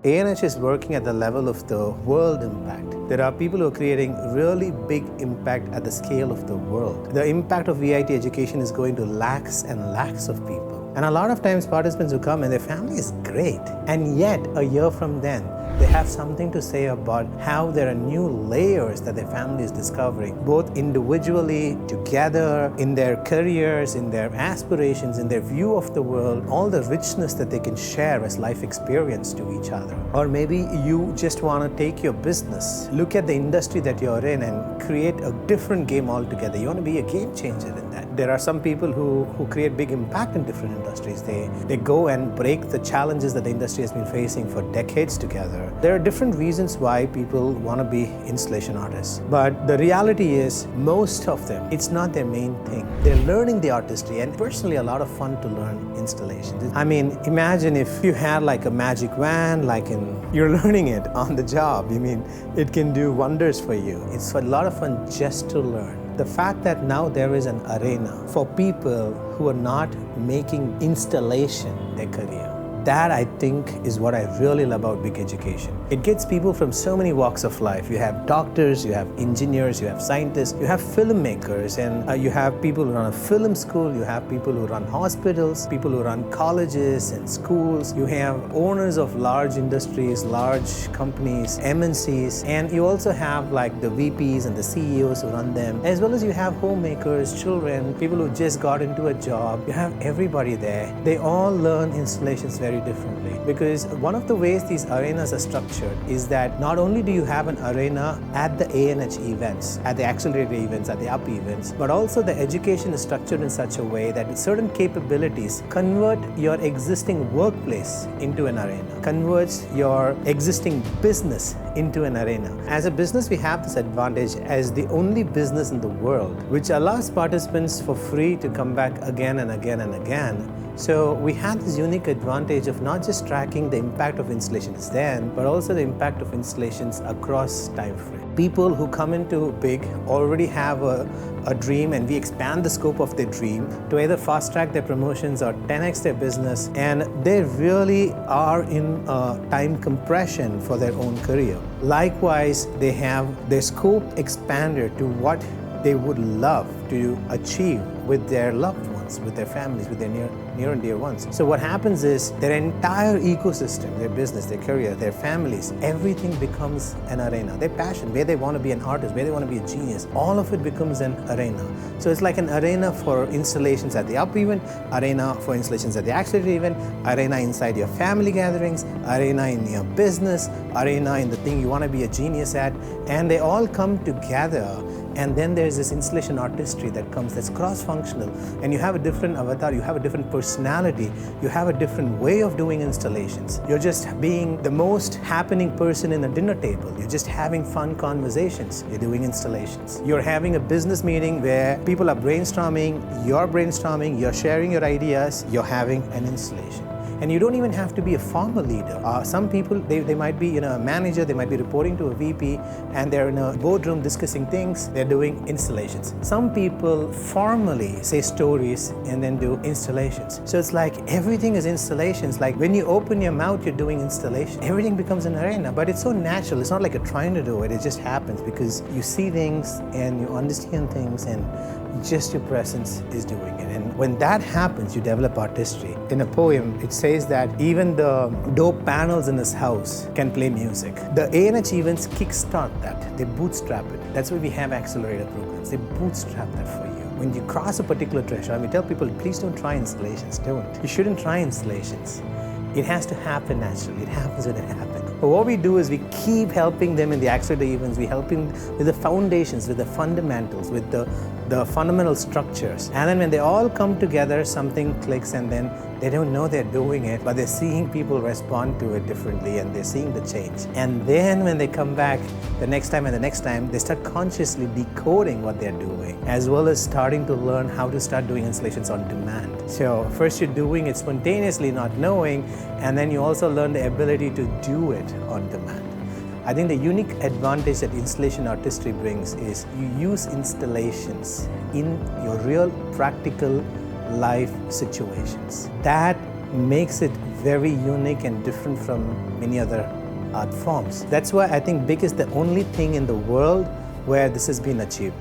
A&H is working at the level of the world impact. There are people who are creating really big impact at the scale of the world. The impact of VIT education is going to lakhs and lakhs of people. And a lot of times participants who come and their family is great. And yet, a year from then, they have something to say about how there are new layers that their family is discovering, both individually, together, in their careers, in their aspirations, in their view of the world, all the richness that they can share as life experience to each other. Or maybe you just want to take your business, look at the industry that you're in and create a different game altogether. You want to be a game changer in that. There are some people who create big impact in different industries. They go and break the challenges that the industry has been facing for decades together. There are different reasons why people want to be installation artists. But the reality is, most of them, it's not their main thing. They're learning the artistry, and personally a lot of fun to learn installations. I mean, imagine if you had like a magic wand, you're learning it on the job. I mean, it can do wonders for you. It's a lot of fun just to learn. The fact that now there is an arena for people who are not making installation their career. That, I think, is what I really love about big education. It gets people from so many walks of life. You have doctors, you have engineers, you have scientists, you have filmmakers, and you have people who run a film school, you have people who run hospitals, people who run colleges and schools, you have owners of large industries, large companies, MNCs, and you also have like the VPs and the CEOs who run them, as well as you have homemakers, children, people who just got into a job. You have everybody there. They all learn installations very differently, because one of the ways these arenas are structured is that not only do you have an arena at the A&H events, at the accelerator events, at the UP events, but also the education is structured in such a way that certain capabilities convert your existing workplace into an arena, converts your existing business into an arena. As a business, we have this advantage as the only business in the world which allows participants for free to come back again and again and again. So we have this unique advantage of not just tracking the impact of installations then, but also the impact of installations across time frame. People who come into big already have a dream, and we expand the scope of their dream to either fast track their promotions or 10x their business, and they really are in time compression for their own career. Likewise, they have their scope expanded to what they would love to achieve with their loved ones, with their families, with their near and dear ones. So what happens is their entire ecosystem, their business, their career, their families, everything becomes an arena. Their passion, where they want to be an artist, where they want to be a genius, all of it becomes an arena. So it's like an arena for installations at the UP event, arena for installations at the accelerator event, arena inside your family gatherings, arena in your business, arena in the thing you want to be a genius at, and they all come together. And then there's this installation artistry that comes that's cross-functional, and you have a different avatar, you have a different personality, you have a different way of doing installations. You're just being the most happening person in a dinner table. You're just having fun conversations. You're doing installations. You're having a business meeting where people are brainstorming, you're sharing your ideas, you're having an installation. And you don't even have to be a formal leader. Some people, they might be a manager, they might be reporting to a VP, and they're in a boardroom discussing things, they're doing installations. Some people formally say stories and then do installations. So it's like everything is installations. Like when you open your mouth, you're doing installation. Everything becomes an arena, but it's so natural. It's not like you're trying to do it, it just happens because you see things and you understand things, and just your presence is doing it. And when that happens, you develop artistry. In a poem, it says that even the dope panels in his house can play music. The A&H events kickstart that. They bootstrap it. That's why we have accelerator programs. They bootstrap that for you. When you cross a particular threshold, we tell people, please don't try installations. Don't. You shouldn't try installations. It has to happen naturally. It happens when it happens. But what we do is we keep helping them in the accelerator events. We help them with the foundations, with the fundamentals, with the fundamental structures. And then when they all come together, something clicks, and then they don't know they're doing it, but they're seeing people respond to it differently, and they're seeing the change. And then when they come back the next time and the next time, they start consciously decoding what they're doing, as well as starting to learn how to start doing installations on demand. So first you're doing it spontaneously, not knowing, and then you also learn the ability to do it on demand. I think the unique advantage that installation artistry brings is you use installations in your real practical life situations. That makes it very unique and different from many other art forms. That's why I think BIC is the only thing in the world where this has been achieved.